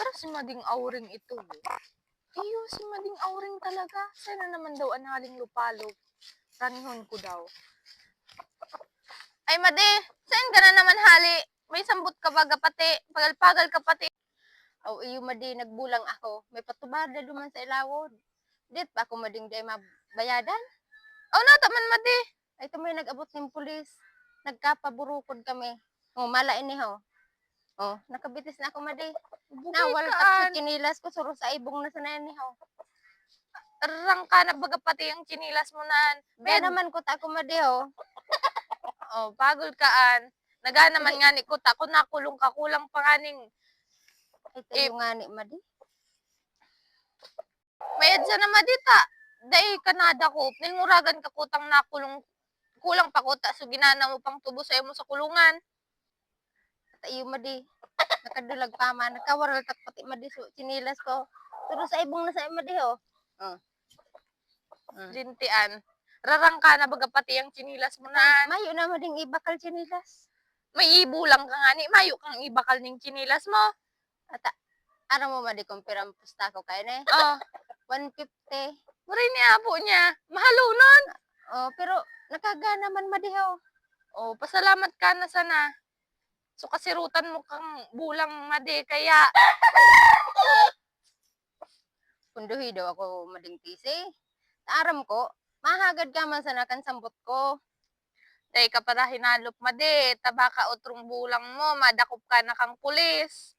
Pero si Mading Auring ito. Iyo, si Mading Auring talaga. Sana naman daw analing lupalop. Ranihon ko daw. Ay, Madi, saan ka na naman hali? May sambot ka ba pati? Pagal-pagal ka pati. Aw, iyo Madi, nagbulang ako. May patubada duman sa ilawod. Dit pa ako Mading day mabayadan. Oh, nataman, Madi. Ay, ito may nag-abot ng pulis. Nagkapaburukod kami. Oh, mala ini ho. Oh, nakabitis na ako Madi. Bugay Nawal kaan. tak kinilas ko suro sa ibong na sanay ni ho. Rang ka na baga pati yung chinilas mo nan. Bed naman ko ta ko Madi ho. Oh, pagol kaan. Naga naman nga ni kuta ko nakulong ka kulang panganing. Ay, tayo nga ni Madi. Mayad sa na Madita. Dahil Kanada ko. Nilmuragan ka kutang nakulong. Kulang pa kuta. So ginana mo pang tubo sa mo sa kulungan. Tayo Madi. Nakadulag pa man. Nakawaral tak pati Madi so chinilas ko. Suro sa ibong na sa Madi ho. Oh. Jintian. Rarang ka na baga pati yung chinilas mo na. Mayo na Mading ibakal chinilas. May ibo lang ka nga ni. Mayo kang ibakal ning chinilas mo. Ata, araw mo Madi kung pirang pusta ko kayo na eh. Oh. 150. Maray niya po niya. Mahalo nun. Oh, pero nakagana man Madi ho. Oh, pasalamat ka na sana. So kasirutan mo kang bulang Madi. Kaya Punduhi daw ako Mading tisi. Aram ko, mahagad ka man sa nakan sambot ko. dahil ka para hinalop Madi. Tabaka utrong bulang mo. Madakop ka na kang pulis.